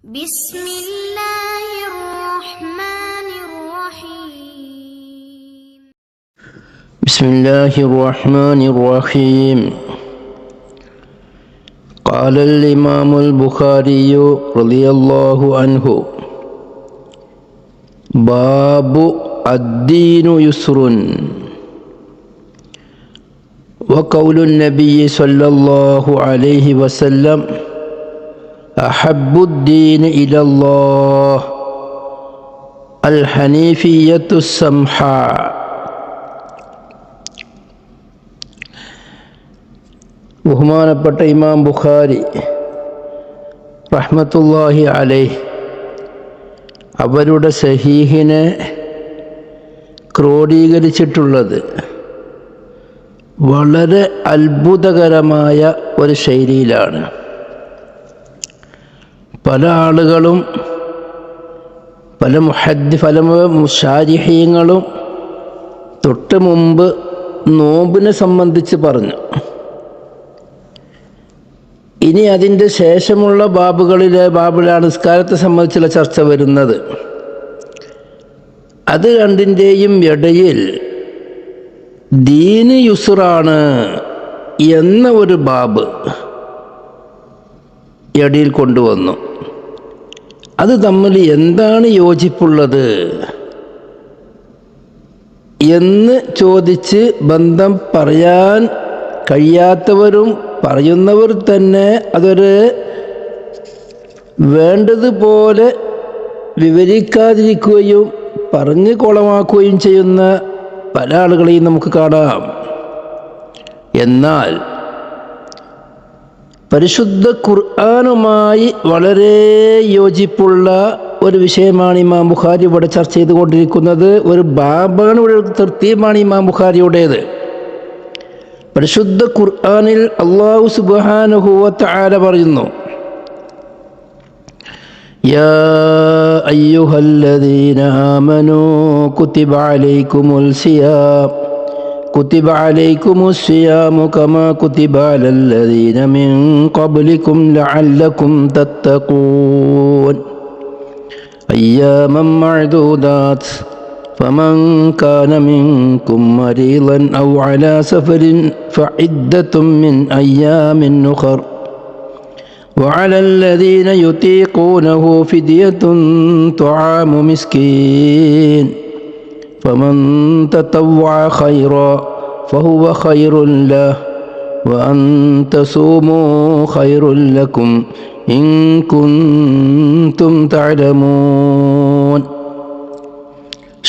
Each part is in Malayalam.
بسم الله الرحمن الرحيم بسم الله الرحمن الرحيم قال الإمام البخاري رضي الله عنه باب الدين يسر وقول النبي صلى الله عليه وسلم أحب الدين إلى الله الحنيفية السمحاء. ബഹുമാനപ്പെട്ട ഇമാം ബുഖാരി റഹ്മത്തുള്ളാഹി അലൈഹി അവരുടെ സഹീഹിനെ ക്രോഡീകരിച്ചിട്ടുള്ളത് വളരെ അത്ഭുതകരമായ ഒരു ശൈലിയിലാണ്. പല ആളുകളും പല മുശാരിഹീങ്ങളും തൊട്ട് മുമ്പ് നോമ്പിനെ സംബന്ധിച്ച് പറഞ്ഞു. ഇനി അതിൻ്റെ ശേഷമുള്ള ബാബിലാണ് നിസ്കാരത്തെ സംബന്ധിച്ചുള്ള ചർച്ച വരുന്നത്. അത് രണ്ടിൻ്റെയും ഇടയിൽ ദീന് യുസ്റാണ് എന്ന ഒരു ബാബ് ഇടയിൽ കൊണ്ടുവന്നു. അത് തമ്മിൽ എന്താണ് യോജിപ്പുള്ളത് എന്ന് ചോദിച്ച് ബന്ധം പറയാൻ കഴിയാത്തവരും പറയുന്നവർ തന്നെ അതൊരു വേണ്ടതുപോലെ വിവരിക്കാതിരിക്കുകയും പറഞ്ഞ് കുളമാക്കുകയും ചെയ്യുന്ന പല ആളുകളെയും നമുക്ക് കാണാം. എന്നാൽ പരിശുദ്ധ ഖുർആനുമായി വളരെ യോജിപ്പുള്ള ഒരു വിഷയമാണ് ഇമാം ബുഖാരി ഇവിടെ ചർച്ച ചെയ്തുകൊണ്ടിരിക്കുന്നത്. ഒരു ബാബാണ് ഇവിടെ തർത്തീബാണ് ഇമാം ബുഖാരിയുടേത്. പരിശുദ്ധ ഖുർആനിൽ അല്ലാഹു സുബ്ഹാനഹു വ തആല പറയുന്നു, യാ അയ്യുഹല്ലദീന ആമനൂ കുതിബ അലൈക്കുമുസ് സിയാമു കമാ കുതിബ അലല്ലദീന മിൻ ഖബ്ലികും ലഅല്ലകും തത്തഖൂൻ അയ്യാമൻ മഅദൂദാത് فمن كان منكم مريضا أو على سفر فعدة من أيام أخر وعلى الذين يطيقونه فدية طعام مسكين فمن تطوع خيرا فهو خير له وأن تصوموا خير لكم إن كنتم تعلمون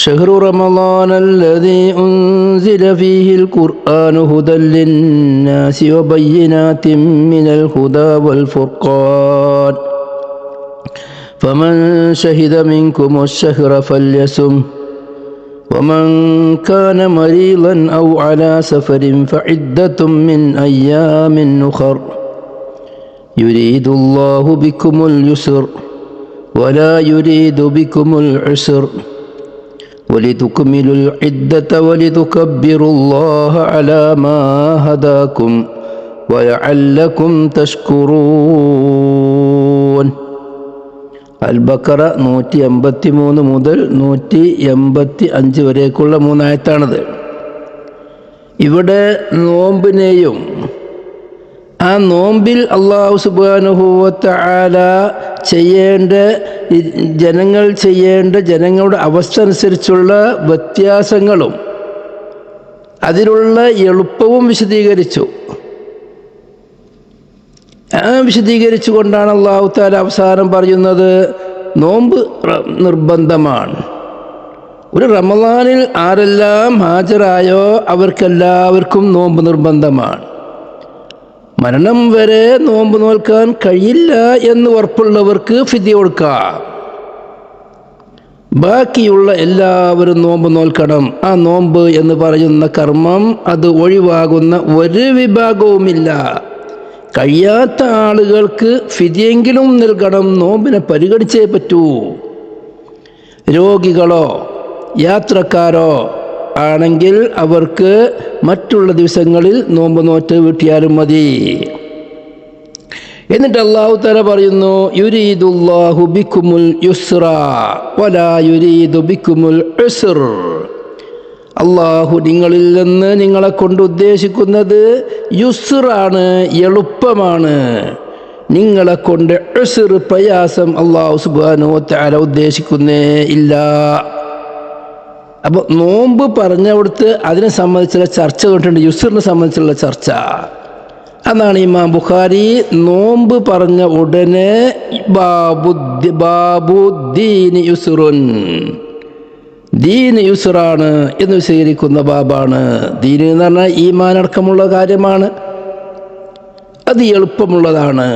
شهر رمضان الذي أنزل فيه القرآن هدى للناس وبينات من الهدى والفرقان فمن شهد منكم الشهر فليصم ومن كان مريضا أو على سفر فعدة من أيام أخر يريد الله بكم اليسر ولا يريد بكم العسر ولتكملوا العدة ولتكبروا الله على ما هداكم ولعلكم تشكرون. അൽ-ബഖറ 183 മുതൽ 185 വരേക്കുള്ള 3 ആയത്താണിത്. ഇവിടെ നോമ്പിനെയും ആ നോമ്പിൽ അല്ലാഹു സുബ്ഹാനഹു വ തആല ജനങ്ങളുടെ അവസ്ഥ അനുസരിച്ചുള്ള വ്യത്യാസങ്ങളും അതിലുള്ള എളുപ്പവും വിശദീകരിച്ചു. വിശദീകരിച്ചു കൊണ്ടാണ് അല്ലാഹു തആല അവസാനം പറയുന്നത്, നോമ്പ് നിർബന്ധമാണ്. ഒരു റമളാനിൽ ആരെല്ലാം ഹാജരായോ അവർക്കെല്ലാവർക്കും നോമ്പ് നിർബന്ധമാണ്. മരണം വരെ നോമ്പ് നോൽക്കാൻ കഴിയില്ല എന്ന് ഉറപ്പുള്ളവർക്ക് ഫിദ്യ കൊടുക്കാം. ബാക്കിയുള്ള എല്ലാവരും നോമ്പ് നോൽക്കണം. ആ നോമ്പ് എന്ന് പറയുന്ന കർമ്മം അത് ഒഴിവാകുന്ന ഒരു വിഭാഗവുമില്ല. കഴിയാത്ത ആളുകൾക്ക് ഫിദ്യെങ്കിലും നൽകണം. നോമ്പിനെ പരിഗണിച്ചേ പറ്റൂ. രോഗികളോ യാത്രക്കാരോ ആണെങ്കിൽ അവർക്ക് മറ്റുള്ള ദിവസങ്ങളിൽ നോമ്പ് നോറ്റ് വീട്ടിയാലും മതി. എന്നിട്ട് അല്ലാഹു തആല പറയുന്നു, യുരീദുല്ലാഹു ബിക്കുമുൽ യുസ്ര വലാ യുരീദു ബിക്കുമുൽ ഉസ്ർ. അല്ലാഹു നിങ്ങളിൽ നിന്ന് നിങ്ങളെ കൊണ്ട് ഉദ്ദേശിക്കുന്നത് യുസ്റാണ്, എളുപ്പമാണ്. നിങ്ങളെ കൊണ്ട് ഉസ്ർ, പ്രയാസം അല്ലാഹു സുബ്ഹാനഹു വ തആല ഉദ്ദേശിക്കുന്നേ ഇല്ല. അപ്പോൾ നോമ്പ് പറഞ്ഞവിടുത്ത് അതിനെ സംബന്ധിച്ചുള്ള ചർച്ച കേട്ടിട്ടുണ്ട്, യുസ്റിനെ സംബന്ധിച്ചുള്ള ചർച്ച. അതാണ് ഇമാം ബുഖാരി നോമ്പ് പറഞ്ഞ ഉടനെ ബാബുദ്ദീനി യുസ്റുൻ, ദീന് യുസ്റാണ് എന്ന് വിശദീകരിക്കുന്ന ബാബാണ്. ദീന് എന്ന് പറഞ്ഞാൽ ഈമാൻ അടക്കമുള്ള കാര്യമാണ്, അത് എളുപ്പമുള്ളതാണ്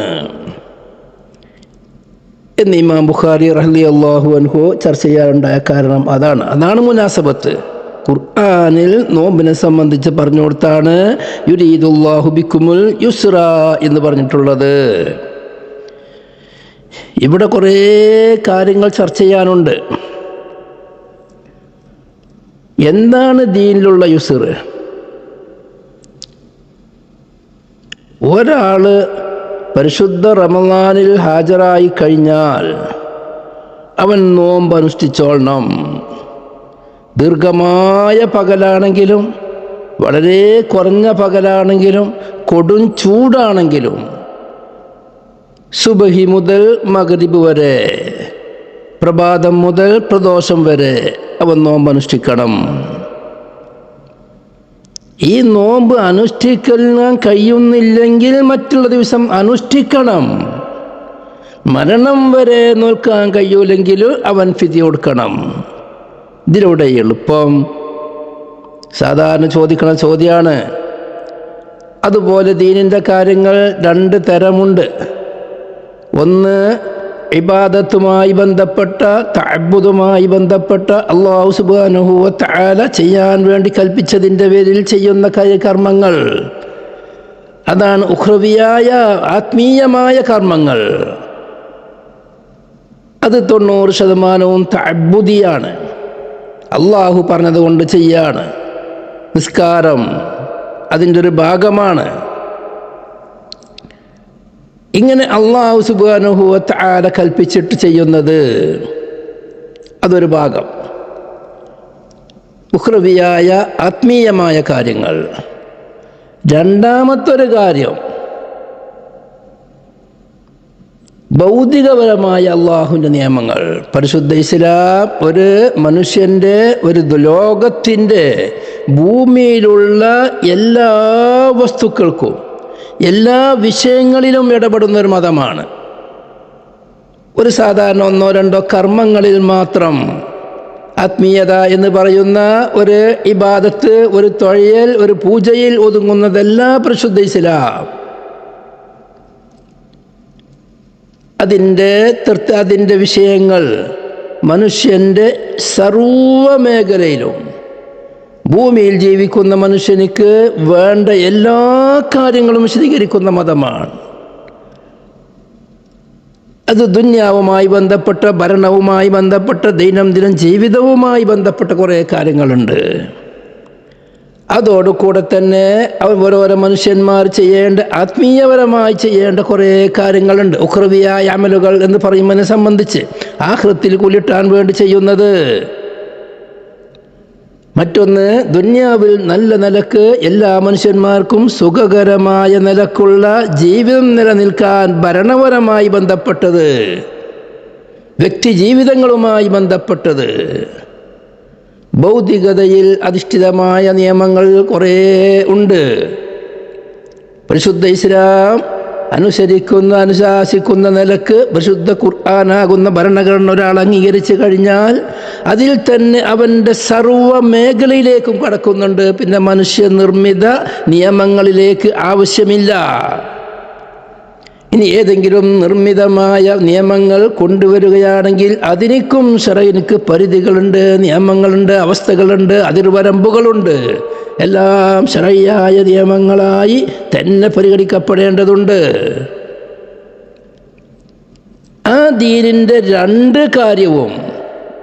എന്ന് ഇമാം ബുഖാരി റളിയല്ലാഹു അൻഹു ചർച്ച ചെയ്യാറുണ്ടായ കാരണം അതാണ് മുനാസബത്ത്. ഖുർആനിൽ നോമ്പിനെ സംബന്ധിച്ച് പറഞ്ഞു കൊടുത്താണ് യുരീദുല്ലാഹു ബിക്കുമുൽ യുസ്ര എന്ന് പറഞ്ഞിട്ടുള്ളത്. ഇവിടെ കുറേ കാര്യങ്ങൾ ചർച്ച ചെയ്യാനുണ്ട്. എന്താണ് ദീനിലുള്ള യുസ്ർ? ഒരാൾ പരിശുദ്ധ റമളാനിൽ ഹാജരായി കഴിഞ്ഞാൽ അവൻ നോമ്പ് അനുഷ്ഠിച്ചോളണം. ദീർഘമായ പകലാണെങ്കിലും വളരെ കുറഞ്ഞ പകലാണെങ്കിലും കൊടും ചൂടാണെങ്കിലും സുബഹി മുതൽ മഗ്രിബ് വരെ, പ്രഭാതം മുതൽ പ്രദോഷം വരെ അവൻ നോമ്പ് അനുഷ്ഠിക്കണം. ഈ നോമ്പ് അനുഷ്ഠിക്കാൻ കഴിയുന്നില്ലെങ്കിൽ മറ്റുള്ള ദിവസം അനുഷ്ഠിക്കണം. മരണം വരെ നോക്കാൻ കഴിയൂലെങ്കിൽ അവൻ ഫിദ്യ കൊടുക്കണം. ഇതിലൂടെ എളുപ്പം സാധാരണ ചോദിക്കുന്ന ചോദ്യമാണ്. അതുപോലെ ദീനിൻ്റെ കാര്യങ്ങൾ രണ്ട് തരമുണ്ട്. ഒന്ന് ഇബാദത്തുമായി ബന്ധപ്പെട്ട, തഅബ്ബുദുമായി ബന്ധപ്പെട്ട, അല്ലാഹു സുബ്ഹാനഹു വ തആല ചെയ്യാൻ വേണ്ടി കൽപ്പിച്ചതിൻ്റെ പേരിൽ ചെയ്യുന്ന കർമ്മങ്ങൾ. അതാണ് ഉഖ്റവിയായ ആത്മീയമായ കർമ്മങ്ങൾ. അത് 90% തഅബ്ബുദിയാണ്, അല്ലാഹു പറഞ്ഞതുകൊണ്ട് ചെയ്യാണ്. നിസ്കാരം അതിൻ്റെ ഒരു ഭാഗമാണ്. ഇങ്ങനെ അല്ലാഹു സുബ്ഹാനഹു വ തആല കൽപ്പിച്ചിട്ട് ചെയ്യുന്നത് അതൊരു ഭാഗം. ഉഖ്റവിയായ ആത്മീയമായ കാര്യങ്ങൾ. രണ്ടാമത്തൊരു കാര്യം ഭൗതികപരമായ അള്ളാഹുവിൻ്റെ നിയമങ്ങൾ. പരിശുദ്ധ ഇസ്ലാം ഒരു മനുഷ്യൻ്റെ, ഒരു ലോകത്തിൻ്റെ, ഭൂമിയിലുള്ള എല്ലാ വസ്തുക്കൾക്കും എല്ലാ വിഷയങ്ങളിലും ഇടപെടുന്ന ഒരു മതമാണ്. ഒരു സാധാരണ 1-2 കർമ്മങ്ങളിൽ മാത്രം ആത്മീയത എന്ന് പറയുന്ന ഒരു ഇബാദത്ത്, ഒരു തൊഴിൽ, ഒരു പൂജയിൽ ഒതുങ്ങുന്നതല്ല പരിശുദ്ധ ഇസ്ലാം. അതിൻ്റെ വിഷയങ്ങൾ മനുഷ്യൻ്റെ സർവ മേഖലയിലും, ഭൂമിയിൽ ജീവിക്കുന്ന മനുഷ്യനിക്ക് വേണ്ട എല്ലാ കാര്യങ്ങളും വിശദീകരിക്കുന്ന മതമാണ്. അത് ദുന്യാവുമായി ബന്ധപ്പെട്ട, ഭരണവുമായി ബന്ധപ്പെട്ട, ദൈനംദിന ജീവിതവുമായി ബന്ധപ്പെട്ട കുറേ കാര്യങ്ങളുണ്ട്. അതോടുകൂടെ തന്നെ ഓരോരോ മനുഷ്യന്മാർ ചെയ്യേണ്ട, ആത്മീയപരമായി ചെയ്യേണ്ട കുറേ കാര്യങ്ങളുണ്ട്. ഉഖ്റവിയായ അമലുകൾ എന്ന് പറയുന്നതിനെ സംബന്ധിച്ച് ആഖിറത്തിൽ കൂലിട്ടാൻ വേണ്ടി ചെയ്യുന്നത്. മറ്റൊന്ന് ദുന്യാവിൽ നല്ല നിലക്ക് എല്ലാ മനുഷ്യന്മാർക്കും സുഖകരമായ നിലക്കുള്ള ജീവിതം നിലനിൽക്കാൻ ഭരണപരമായി ബന്ധപ്പെട്ടത്, വ്യക്തി ജീവിതങ്ങളുമായി ബന്ധപ്പെട്ടത്. ഭൗതികതയിൽ അധിഷ്ഠിതമായ നിയമങ്ങൾ കുറേ ഉണ്ട്. പരിശുദ്ധ ഇസ്ലാം അനുശാസിക്കുന്ന നിലക്ക് പരിശുദ്ധ ഖുർആനാകുന്ന ഭരണഘടന ഒരാൾ അംഗീകരിച്ചു കഴിഞ്ഞാൽ അതിൽ തന്നെ അവൻ്റെ സർവ മേഖലയിലേക്കും കടക്കുന്നുണ്ട്. പിന്നെ മനുഷ്യനിർമ്മിത നിയമങ്ങളിലേക്ക് ആവശ്യമില്ല. ഇനി ഏതെങ്കിലും നിർമ്മിതമായ നിയമങ്ങൾ കൊണ്ടുവരികയാണെങ്കിൽ അതിനും ശറഈക്ക് പരിധികളുണ്ട്, നിയമങ്ങളുണ്ട്, അവസ്ഥകളുണ്ട്, അതിർവരമ്പുകളുണ്ട്. എല്ലാം ശറഈയായ നിയമങ്ങളായി തന്നെ പരിഗണിക്കപ്പെടേണ്ടതുണ്ട്. ആ ദീനിൻ്റെ രണ്ട് കാര്യവും,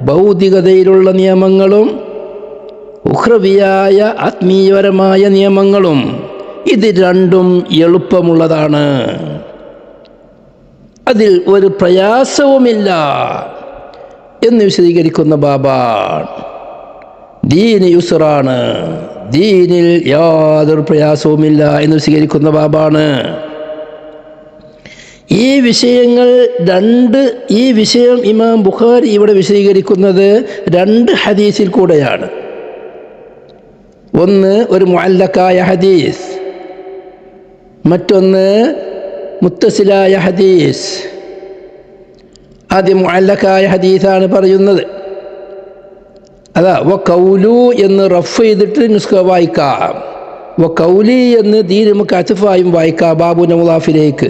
ഭൗതികതയിലുള്ള നിയമങ്ങളും ഉഖ്റവിയായ ആത്മീയപരമായ നിയമങ്ങളും, ഇത് രണ്ടും എളുപ്പമുള്ളതാണ്. അതിൽ ഒരു പ്രയാസവുമില്ല എന്ന് വിശദീകരിക്കുന്ന ബാബാണ്. ദീന് യുസ്റാണ്, ദീനിൽ യാതൊരു പ്രയാസവുമില്ല എന്ന് വിശദീകരിക്കുന്ന ബാബാണ്. ഈ വിഷയം ഇമാം ബുഖാരി ഇവിടെ വിശദീകരിക്കുന്നത് 2 ഹദീസിൽ കൂടെയാണ്. ഒന്ന് ഒരു മുഅല്ലഖായ ഹദീസ്, മറ്റൊന്ന് മുത്തസിലായ ഹദീസ്. ആദ്യം മുഅല്ലഖായ ഹദീസാണ് പറയുന്നത്. അതാ വഖൗലു എന്ന് റഫ് ചെയ്തിട്ട് നുസ്ഖ വായിക്കാം, വഖൗലി എന്ന് ദീൻ നമുക്ക് അത്ഫായും വായിക്കാം ബാബുന മുളാഫിലേക്ക്.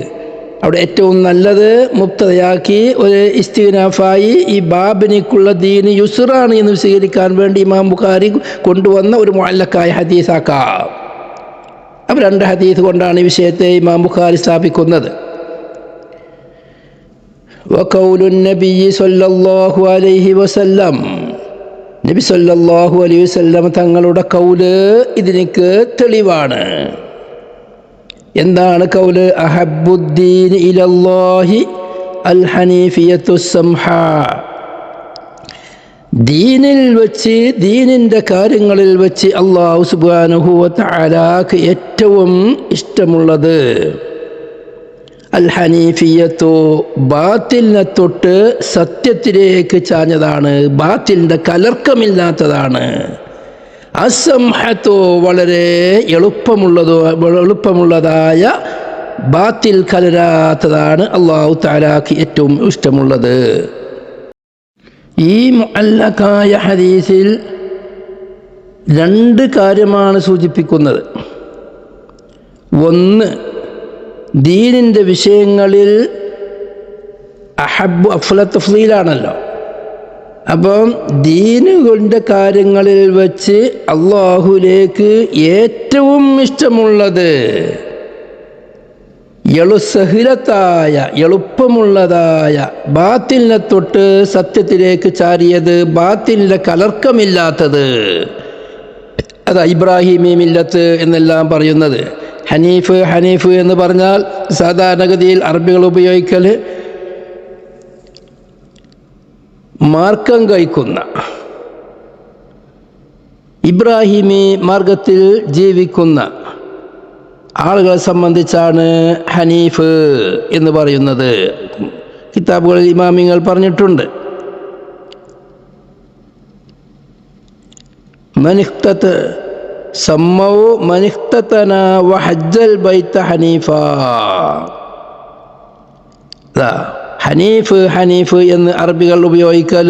അവിടെ ഏറ്റവും നല്ലത് മുബ്തദയാക്കി ഒരു ഇസ്തിഗ്നാഫായി ഈ ബാബിനിക്കുള്ള ദീന് യുസ്റാണ് എന്ന് വിശദീകരിക്കാൻ വേണ്ടി ഇമാം ബുഖാരി കൊണ്ടുവന്ന ഒരു മുഅല്ലഖായ ഹദീസാക്കാം. അപ്പോൾ 2 ഹദീസ് കൊണ്ടാണ് ഈ വിഷയത്തെ ഇമാം ബുഖാരി സ്ഥാപിക്കുന്നത്. വഖൗലുൻ നബി സല്ലല്ലാഹു അലൈഹി വസല്ലം, നബി സല്ലല്ലാഹു അലൈഹി വസല്ലം തങ്ങളുടെ കൗല് ഇതിനക്ക് തെളിവാണ്. എന്താണ് കൗല്? അഹബ്ബുദ്ദീൻ ഇലല്ലാഹി അൽ ഹനീഫിയത്തു സംഹാ. ദീനിൽ വെച്ച്, ദീനിൻ്റെ കാര്യങ്ങളിൽ വെച്ച് അല്ലാഹു സുബ്ഹാനഹു വ തആലാക്ക് ഏറ്റവും ഇഷ്ടമുള്ളത് അൽ ഹനീഫിയത്തു, ബാത്തിലിനെ തൊട്ട് സത്യത്തിലേക്ക് ചാഞ്ഞതാണ്, ബാത്തിലിൻ്റെ കലർക്കമില്ലാത്തതാണ്. അസംഹത്തു, വളരെ എളുപ്പമുള്ളതായ ബാത്തിൽ കലരാത്തതാണ് അല്ലാഹു തആലാക്ക് ഏറ്റവും ഇഷ്ടമുള്ളത്. ഈ മുഅല്ലഖായ ഹദീസിൽ 2 കാര്യമാണ് സൂചിപ്പിക്കുന്നത്. ഒന്ന്, ദീനിൻ്റെ വിഷയങ്ങളിൽ അഹബ്ബു അഫ്ല തഫ്ളീലാണല്ലോ. അപ്പം ദീനുകളുടെ കാര്യങ്ങളിൽ വെച്ച് അള്ളാഹുലേക്ക് ഏറ്റവും ഇഷ്ടമുള്ളത് സഹിലത്തായ എളുപ്പമുള്ളതായ ബാത്തിലിനെ തൊട്ട് സത്യത്തിലേക്ക് ചാരിയത്, ബാത്തിലിൻ്റെ കലർക്കമില്ലാത്തത്. അതാ ഇബ്രാഹിമി മില്ലത്ത് എന്നെല്ലാം പറയുന്നത്. ഹനീഫ് എന്ന് പറഞ്ഞാൽ സാധാരണഗതിയിൽ അറബികൾ ഉപയോഗിക്കൽ മാർഗം കഴിക്കുന്ന, ഇബ്രാഹിമി മാർഗത്തിൽ ജീവിക്കുന്ന ആളുകളെ സംബന്ധിച്ചാണ് ഹനീഫ് എന്ന് പറയുന്നത്. കിതാബുകളിൽ ഇമാമിങ്ങൾ പറഞ്ഞിട്ടുണ്ട്. മനിഖ്തതന വഹജ്ജൽ ബൈത ഹനീഫ. ഹനീഫ് എന്ന് അറബികൾ ഉപയോഗിക്കൽ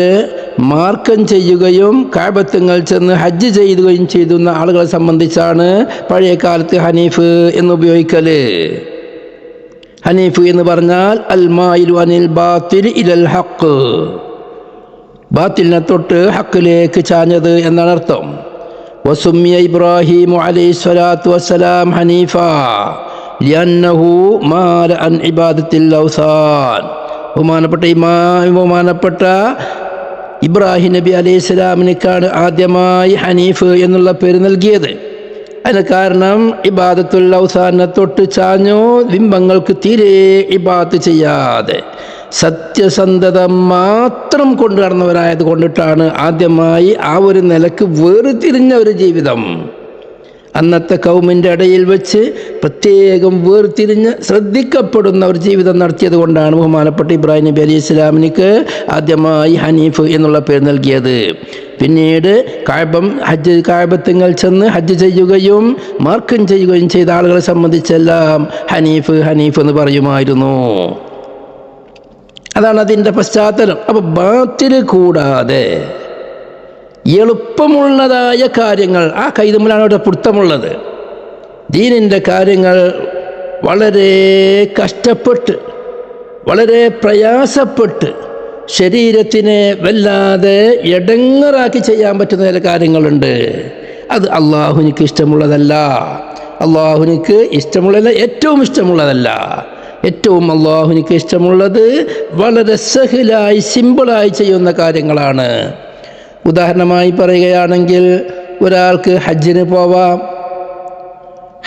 മാർക്കം ചെയ്യുകയും കഅബത്തുകൾ ചെന്ന് ഹജ്ജ് ചെയ്യുകയും ചെയ്യുന്ന ആളുകളെ സംബന്ധിച്ചാണ് പഴയ കാലത്ത് ഹനീഫ് എന്ന് ഉപയോഗിക്കൽ. ഹനീഫ് എന്ന് പറഞ്ഞാൽ അൽ മായിലു അനിൽ ബാത്തിൽ ഇലൽ ഹഖ്, ബാത്തിലിനെ തൊട്ട് ഹക്കിലേക്ക് ചാഞ്ഞത് എന്നാണ് അർത്ഥം. വസുമ്മിയ ഇബ്രാഹിം അലൈഹിസ്സലാത്തു വസ്സലാം ഹനീഫ ലിഅന്നഹു മാല അൻ ഇബാദത്തിൽ ഔസാൻ. ബഹുമാനപ്പെട്ട ഇബ്രാഹിം നബി അലൈഹി സ്വലാമിനേക്കാണ് ആദ്യമായി ഹനീഫ് എന്നുള്ള പേര് നൽകിയത്. അതിന് കാരണം ഇബാദത്തുൽ ഔസാനെ തൊട്ട് ചാഞ്ഞോ, ബിംബങ്ങൾക്ക് തീരെ ഇബാദത്ത് ചെയ്യാതെ സത്യസന്ധത മാത്രം കൊണ്ടു നടന്നവരായത് കൊണ്ടിട്ടാണ് ആദ്യമായി ആ ഒരു നിലക്ക് വേർതിരിഞ്ഞ ഒരു ജീവിതം അന്നത്തെ കൗമിൻ്റെ ഇടയിൽ വെച്ച് പ്രത്യേകം വേർതിരിഞ്ഞ് ശ്രദ്ധിക്കപ്പെടുന്ന ഒരു ജീവിതം നടത്തിയത് കൊണ്ടാണ് ബഹുമാനപ്പെട്ട ഇബ്രാഹിം നബി അലൈഹി സ്വലാമിനിക്ക് ആദ്യമായി ഹനീഫ് എന്നുള്ള പേര് നൽകിയത്. പിന്നീട് കഅബത്തുകൾ ചെന്ന് ഹജ്ജ് ചെയ്യുകയും മാർക്കം ചെയ്യുകയും ചെയ്ത ആളുകളെ സംബന്ധിച്ചെല്ലാം ഹനീഫ് എന്ന് പറയുമായിരുന്നു. അതാണ് അതിൻ്റെ പശ്ചാത്തലം. അപ്പോൾ ബാത്തിൽ കൂടാതെ എളുപ്പമുള്ളതായ കാര്യങ്ങൾ, ആ കൈതമ്മലാണ് അവിടെ പുടുത്തമുള്ളത്. ദീനിൻ്റെ കാര്യങ്ങൾ വളരെ കഷ്ടപ്പെട്ട്, വളരെ പ്രയാസപ്പെട്ട്, ശരീരത്തിനെ വല്ലാതെ എടങ്ങറാക്കി ചെയ്യാൻ പറ്റുന്ന ചില കാര്യങ്ങളുണ്ട്. അത് അള്ളാഹുനിക്ക് ഇഷ്ടമുള്ളതല്ല. അള്ളാഹുനിക്ക് ഇഷ്ടമുള്ളതല്ല, ഏറ്റവും ഇഷ്ടമുള്ളതല്ല. ഏറ്റവും അള്ളാഹുനിക്ക് ഇഷ്ടമുള്ളത് വളരെ സഹലായി, സിമ്പിളായി ചെയ്യുന്ന കാര്യങ്ങളാണ്. ഉദാഹരണമായി പറയുകയാണെങ്കിൽ, ഒരാൾക്ക് ഹജ്ജിന് പോവാം.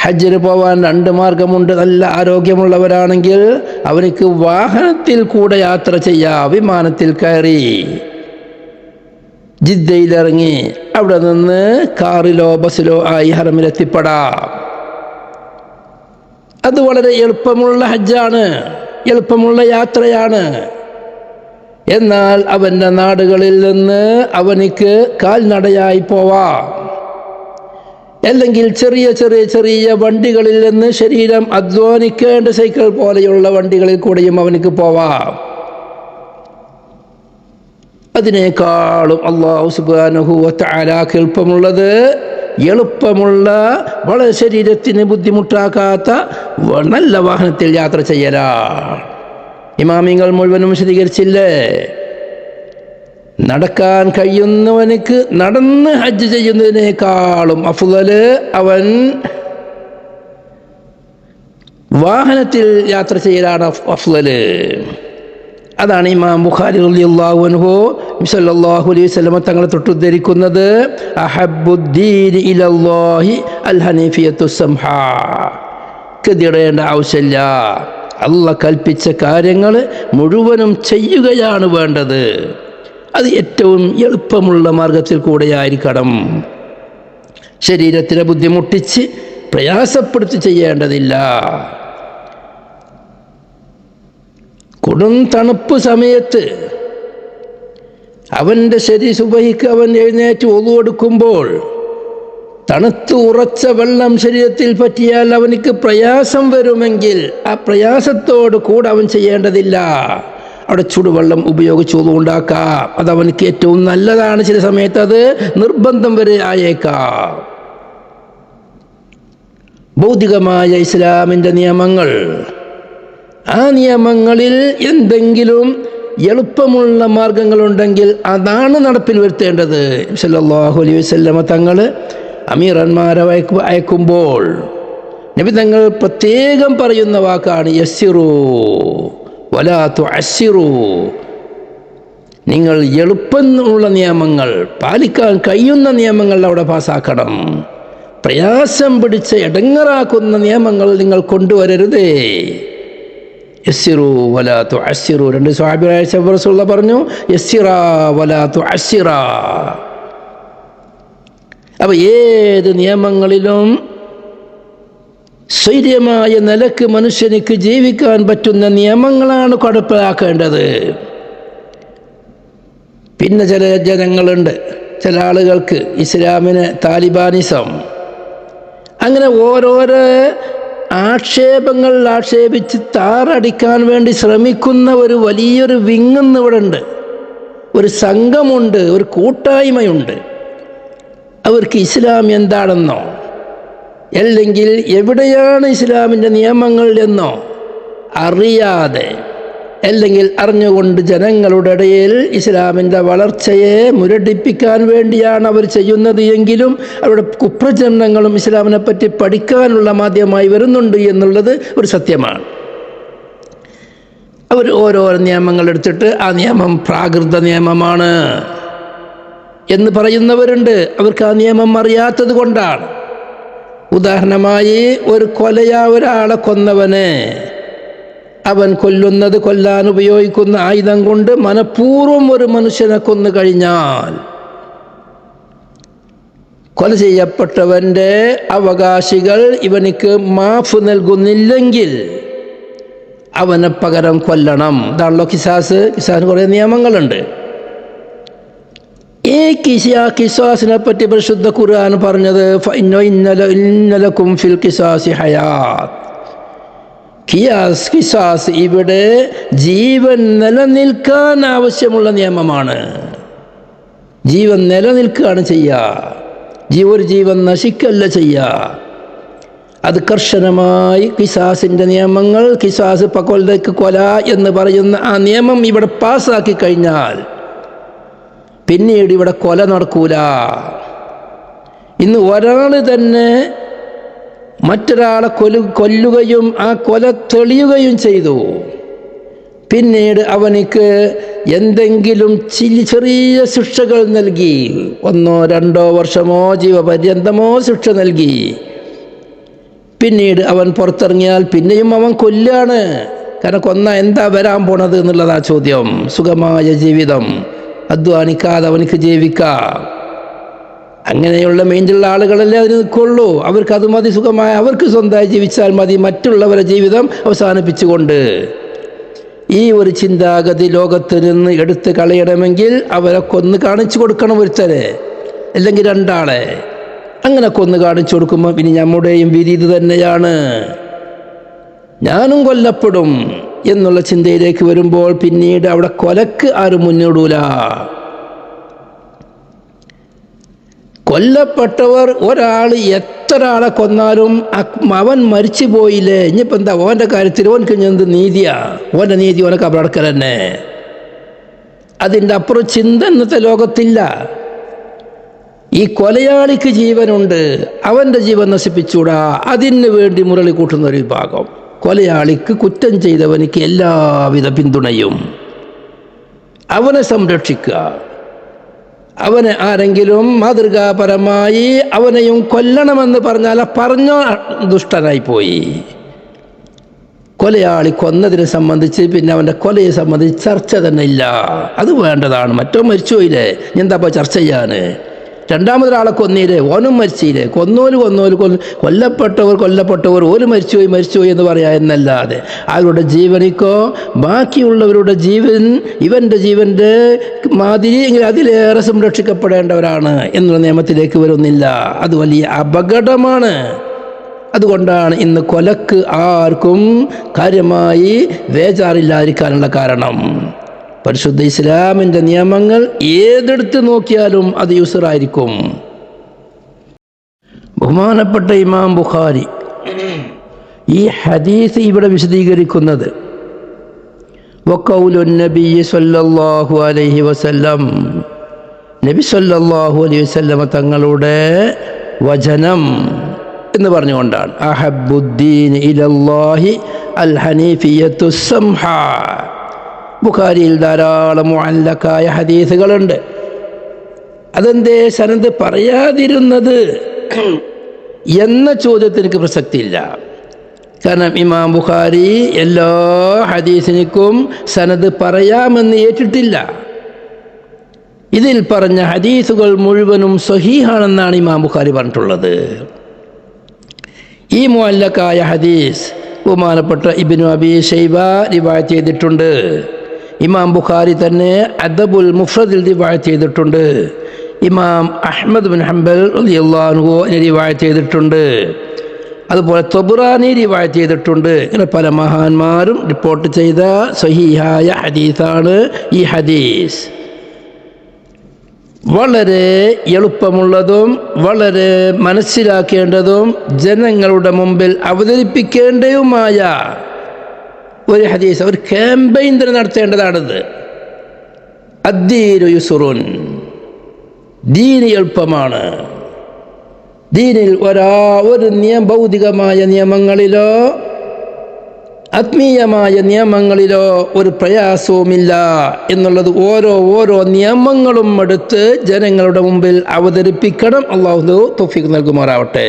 ഹജ്ജിന് പോവാൻ 2 മാർഗമുണ്ട്. നല്ല ആരോഗ്യമുള്ളവരാണെങ്കിൽ അവർക്ക് വാഹനത്തിൽ കൂടെ യാത്ര ചെയ്യാം. വിമാനത്തിൽ കയറി ജിദ്ദയിലിറങ്ങി അവിടെ നിന്ന് കാറിലോ ബസ്സിലോ ആയി ഹറമിലെത്തിപ്പെടാം. അത് വളരെ എളുപ്പമുള്ള ഹജ്ജാണ്, എളുപ്പമുള്ള യാത്രയാണ്. എന്നാൽ അവൻ്റെ നാടുകളിൽ നിന്ന് അവനിക്ക് കാൽനടയായി പോവാം, അല്ലെങ്കിൽ ചെറിയ ചെറിയ ചെറിയ വണ്ടികളിൽ നിന്ന് ശരീരം അധ്വാനിക്കേണ്ട സൈക്കിൾ പോലെയുള്ള വണ്ടികളിൽ കൂടെയും അവനിക്ക് പോവാം. അതിനേക്കാളും അല്ലാഹു സുബ്ഹാനഹു വ തആലക്ക് എളുപ്പമുള്ള വളരെ ശരീരത്തിന് ബുദ്ധിമുട്ടാക്കാത്ത നല്ല വാഹനത്തിൽ യാത്ര ചെയ്യലാണ്. ഇമാമിങ്ങൾ മുഴുവനും വിശദീകരിച്ചില്ലേ? നടക്കാൻ കഴിയുന്നവനിക്ക് നടന്ന് ഹജ്ജ് ചെയ്യുന്നതിനേക്കാളും അഫ്ളല് അവൻ വാഹനത്തിൽ യാത്ര ചെയ്യലാണ് അഫ്ളല്. അതാണ് ഇമാം ബുഖാരി റളിയല്ലാഹു അൻഹു സല്ലല്ലാഹു അലൈഹി വസല്ലം തങ്ങളെ തൊട്ടുദ്ധരിക്കുന്നത്, അഹബ്ബുദ്ദീനി ഇലല്ലാഹി അൽ ഹനീഫിയത്തു സംഹാ. കതിടേണ്ട ആവശ്യമില്ല, അല്ലാഹ് കൽപ്പിച്ച കാര്യങ്ങൾ മുഴുവനും ചെയ്യുകയാണ് വേണ്ടത്. അത് ഏറ്റവും എളുപ്പമുള്ള മാർഗത്തിൽ കൂടെയായിരിക്കണം. ശരീരത്തിനെ ബുദ്ധിമുട്ടിച്ച് പ്രയാസപ്പെടുത്തി ചെയ്യേണ്ടതില്ല. കൊടും തണുപ്പ് സമയത്ത് അവൻ്റെ സുബഹിക്ക് അവൻ എഴുന്നേറ്റ് ഒളു എടുക്കുമ്പോൾ തണുത്ത് ഉറച്ച വെള്ളം ശരീരത്തിൽ പറ്റിയാൽ അവനിക്ക് പ്രയാസം വരുമെങ്കിൽ ആ പ്രയാസത്തോട് കൂടെ അവൻ ചെയ്യേണ്ടതില്ല. അവിടെ ചൂടുവെള്ളം ഉപയോഗിച്ച് ഒളു ഉണ്ടാക്കാം. അതവനിക്ക് ഏറ്റവും നല്ലതാണ്. ചില സമയത്ത് അത് നിർബന്ധം വരെ ആയേക്കാം. ഭൗതികമായ ഇസ്ലാമിൻ്റെ നിയമങ്ങൾ, ആ നിയമങ്ങളിൽ എന്തെങ്കിലും എളുപ്പമുള്ള മാർഗങ്ങളുണ്ടെങ്കിൽ അതാണ് നടപ്പിൽ വരുത്തേണ്ടത്. സല്ലല്ലാഹു അലൈഹി വസല്ലം തങ്ങൾ അമീറന്മാരെ അയക്കുമ്പോൾ നബി തങ്ങൾ പ്രത്യേകം പറയുന്ന വാക്കാണ് യസ്സിറു വലാ തുഅസ്സിറു. നിങ്ങൾ എളുപ്പമുള്ള നിയമങ്ങൾ, പാലിക്കാൻ കഴിയുന്ന നിയമങ്ങൾ അവിടെ പാസ്സാക്കണം. പ്രയാസം പിടിച്ച ഇടങ്ങറാക്കുന്ന നിയമങ്ങൾ നിങ്ങൾ കൊണ്ടുവരരുതേ. യസ്സിറു വലാ തുഅസ്സിറു. 2 സ്വഹാബികളായ റസൂലുള്ളാഹി പറഞ്ഞു യസ്സിറാ വലാ തുഅസ്സിറാ. അപ്പോൾ ഏത് നിയമങ്ങളിലും സ്വൈര്യമായ നിലക്ക് മനുഷ്യനിക്ക് ജീവിക്കാൻ പറ്റുന്ന നിയമങ്ങളാണ് നടപ്പിലാക്കേണ്ടത്. പിന്നെ ചില ജനങ്ങളുണ്ട്, ചില ആളുകൾക്ക് ഇസ്ലാമിന് താലിബാനിസം, അങ്ങനെ ഓരോരോ ആക്ഷേപങ്ങൾ ആക്ഷേപിച്ച് താറടിക്കാൻ വേണ്ടി ശ്രമിക്കുന്ന ഒരു വലിയൊരു വിങ്ങുന്ന് ഇവിടെ ഉണ്ട്. ഒരു സംഘമുണ്ട്, ഒരു കൂട്ടായ്മയുണ്ട്. അവർക്ക് ഇസ്ലാം എന്താണെന്നോ അല്ലെങ്കിൽ എവിടെയാണ് ഇസ്ലാമിൻ്റെ നിയമങ്ങൾ എന്നോ അറിയാതെ അല്ലെങ്കിൽ അറിഞ്ഞുകൊണ്ട് ജനങ്ങളുടെ ഇടയിൽ ഇസ്ലാമിൻ്റെ വളർച്ചയെ മുരടിപ്പിക്കാൻ വേണ്ടിയാണ് അവർ ചെയ്യുന്നത് എങ്കിലും അവരുടെ കുപ്രചരണങ്ങളും ഇസ്ലാമിനെ പറ്റി പഠിക്കാനുള്ള മാധ്യമമായി വരുന്നുണ്ട് എന്നുള്ളത് ഒരു സത്യമാണ്. അവർ ഓരോ നിയമങ്ങൾ എടുത്തിട്ട് ആ നിയമം പ്രാകൃത നിയമമാണ് എന്ന് പറയുന്നവരുണ്ട്. അവർക്ക് ആ നിയമം അറിയാത്തത് കൊണ്ടാണ്. ഉദാഹരണമായി ഒരു ഒരാളെ കൊന്നവനെ അവൻ കൊല്ലാൻ ഉപയോഗിക്കുന്ന ആയുധം കൊണ്ട് മനഃപൂർവ്വം ഒരു മനുഷ്യനെ കൊന്നു കഴിഞ്ഞാൽ കൊല ചെയ്യപ്പെട്ടവൻ്റെ അവകാശികൾ ഇവനിക്ക് മാഫ് നൽകുന്നില്ലെങ്കിൽ അവനെ പകരം കൊല്ലണം. ഇതാണല്ലോ കിസാസിന് കുറേ നിയമങ്ങളുണ്ട്. ഈ കിസാസിനെ പറ്റി പരിശുദ്ധ ഖുർആൻ പറഞ്ഞത് ഇന്നലക്കും ഫിൽ ഖിസാസി ഹയാത്ത്. കിസാസ് ഇവിടെ ജീവൻ നിലനിൽക്കാൻ ആവശ്യമുള്ള നിയമമാണ്. ജീവൻ നിലനിൽക്കുകയാണ് ചെയ്യുക, ഒരു ജീവൻ നശിക്കല്ല ചെയ്യുക. അത് കർശനമായി കിസാസിൻ്റെ നിയമങ്ങൾ, കിസാസ് പകൊലക്ക് കൊല എന്ന് പറയുന്ന ആ നിയമം ഇവിടെ പാസ്സാക്കി കഴിഞ്ഞാൽ പിന്നീട് ഇവിടെ കൊല നടക്കൂല. ഇന്ന് ഒരാൾ തന്നെ മറ്റൊരാളെ കൊല്ലുകയും ആ കൊല തെളിയുകയും ചെയ്തു, പിന്നീട് അവനിക്ക് എന്തെങ്കിലും ചെറിയ ശിക്ഷകൾ നൽകി, 1 2 വർഷമോ ജീവപര്യന്തമോ ശിക്ഷ നൽകി, പിന്നീട് അവൻ പുറത്തിറങ്ങിയാൽ പിന്നെയും അവൻ കൊല്ലാണ്. കാരണം കൊന്ന എന്താ വരാൻ പോണത് എന്നുള്ളതാ ചോദ്യം. സുഖമായ ജീവിതം, അധ്വാനിക്കാതെ അവനിക്ക് ജീവിക്കാം. അങ്ങനെയുള്ള മൈൻഡുള്ള ആളുകളല്ലേ അതിന് നിൽക്കുള്ളൂ. അവർക്ക് അത് മതി, സുഖമായ അവർക്ക് സ്വന്തമായി ജീവിച്ചാൽ മതി, മറ്റുള്ളവരുടെ ജീവിതം അവസാനിപ്പിച്ചുകൊണ്ട്. ഈ ഒരു ചിന്താഗതി ലോകത്ത് നിന്ന് എടുത്ത് കളയണമെങ്കിൽ അവരെ കൊന്ന് കാണിച്ചു കൊടുക്കണം, ഒരുത്തരെ അല്ലെങ്കിൽ രണ്ടാളെ. അങ്ങനെ കൊന്ന് കാണിച്ചു കൊടുക്കുമ്പോൾ പിന്നെ നമ്മുടെയും വിധി ഇത് തന്നെയാണ്, ഞാനും കൊല്ലപ്പെടും എന്നുള്ള ചിന്തയിലേക്ക് വരുമ്പോൾ പിന്നീട് അവിടെ കൊലക്ക് ആരും മുന്നിടൂല. കൊല്ലപ്പെട്ടവർ ഒരാൾ എത്ര ആളെ കൊന്നാലും അവൻ മരിച്ചു പോയില്ലേ, ഇനിയിപ്പോൾ എന്താ ഓൻ്റെ കാര്യത്തിൽ ഓനക്ക് എന്ത് നീതിയാ? ഓൻ്റെ നീതി ഓനക്ക് അപടക്കൽ തന്നെ. അതിൻ്റെ അപ്പുറം ചിന്ത ഇന്നത്തെ ലോകത്തില്ല. ഈ കൊലയാളിക്ക് ജീവനുണ്ട്, അവൻ്റെ ജീവൻ നശിപ്പിച്ചൂടാ, അതിന് വേണ്ടി മുരളി കൂട്ടുന്ന ഒരു വിഭാഗം. കൊലയാളിക്ക്, കുറ്റം ചെയ്തവനിക്ക് എല്ലാവിധ പിന്തുണയും, അവനെ സംരക്ഷിക്കുക. അവനെ ആരെങ്കിലും മാതൃകാപരമായി അവനെയും കൊല്ലണമെന്ന് പറഞ്ഞാൽ പറഞ്ഞോ ദുഷ്ടനായി പോയി. കൊലയാളി കൊന്നതിനെ സംബന്ധിച്ച് പിന്നെ അവൻ്റെ കൊലയെ സംബന്ധിച്ച് ചർച്ച തന്നെ ഇല്ല. അത് വേണ്ടതാണ്. മറ്റോ മരിച്ചുപോയില്ലേ, എന്താ ചർച്ച ചെയ്യാൻ? രണ്ടാമതൊരാളെ കൊന്നീല്ലേ, ഓനും മരിച്ചില്ലേ, കൊല്ലപ്പെട്ടവർ ഓര് മരിച്ചുപോയി എന്ന് പറയാ എന്നല്ലാതെ അവരുടെ ജീവനിക്കോ ബാക്കിയുള്ളവരുടെ ജീവൻ ഇവൻ്റെ ജീവൻ്റെ മാതിരി എങ്കിൽ അതിലേറെ സംരക്ഷിക്കപ്പെടേണ്ടവരാണ് എന്നുള്ള നിയമത്തിലേക്ക് വരുന്നില്ല. അത് വലിയ അപകടമാണ്. അതുകൊണ്ടാണ് ഇന്ന് കൊലക്ക് ആർക്കും കാര്യമായി വേജാറില്ലാതിരിക്കാനുള്ള കാരണം. പരിശുദ്ധ ഇസ്ലാമിൻ്റെ നിയമങ്ങൾ ഏതെടുത്ത് നോക്കിയാലും അത് യൂസറായിരിക്കും. ബഹുമാനപ്പെട്ട ഇമാം ബുഖാരി ഈ ഹദീസ് ഇവിടെ വിശദീകരിക്കുന്നത് വഖൗലു നബി സല്ലല്ലാഹു അലൈഹി വസല്ലം, നബി സല്ലല്ലാഹു അലൈഹി വസല്ലം തങ്ങളുടെ വചനം എന്ന് പറഞ്ഞുകൊണ്ടാണ്. അഹബ്ബുദ്ദീൻ ഇലല്ലാഹി അൽ ഹനീഫിയത്തു സംഹ. ബുഖാരിയിൽ ധാരാളം മുഅല്ലഖായ ഹദീസുകളുണ്ട്. അതെന്തേ സനദ് പറയാതിരുന്നത് എന്ന ചോദ്യത്തിന് പ്രസക്തിയില്ല. കാരണം ഇമാം ബുഖാരി എല്ലാ ഹദീസിനും സനദ് പറയാമെന്ന് ഏറ്റിട്ടില്ല. ഇതിൽ പറഞ്ഞ ഹദീസുകൾ മുഴുവനും സ്വഹീഹാണെന്നാണ് ഇമാം ബുഖാരി പറഞ്ഞിട്ടുള്ളത്. ഈ മുഅല്ലഖായ ഹദീസ് ബഹുമാനപ്പെട്ട ഇബ്നു അബീ ശൈബ റിവായത്ത് ചെയ്തിട്ടുണ്ട്. ഇമാം ബുഖാരി തന്നെ അദബുൽ മുഫ്രദിൽ റിവായത്ത് ചെയ്തിട്ടുണ്ട്. ഇമാം അഹ്മദ് ബിൻ ഹംബൽ റളിയല്ലാഹു അൻഹു റിവായത്ത് ചെയ്തിട്ടുണ്ട്. അതുപോലെ ത്വബ്റാനി റിവായത്ത് ചെയ്തിട്ടുണ്ട്. ഇങ്ങനെ പല മഹാന്മാരും റിപ്പോർട്ട് ചെയ്ത സ്വഹീഹായ ഹദീസാണ് ഈ ഹദീസ്. വളരെ എളുപ്പമുള്ളതും വളരെ മനസ്സിലാക്കേണ്ടതും ജനങ്ങളുടെ മുമ്പിൽ അവതരിപ്പിക്കേണ്ടതുമായ ഒരു ഹദീസ്, ഒരു ക്യാമ്പയിൻ തന്നെ നടത്തേണ്ടതാണിത്. അദ്ദീനു യുസ്റുൻ, ദീന് എളുപ്പമാണ്. ദീനിൽ ഒരു ഭൗതികമായ നിയമങ്ങളിലോ ആത്മീയമായ നിയമങ്ങളിലോ ഒരു പ്രയാസവുമില്ല എന്നുള്ളത് ഓരോ നിയമങ്ങളും എടുത്ത് ജനങ്ങളുടെ മുമ്പിൽ അവതരിപ്പിക്കണം. അല്ലാഹു തൗഫീഖ് നൽകുമാറാവട്ടെ.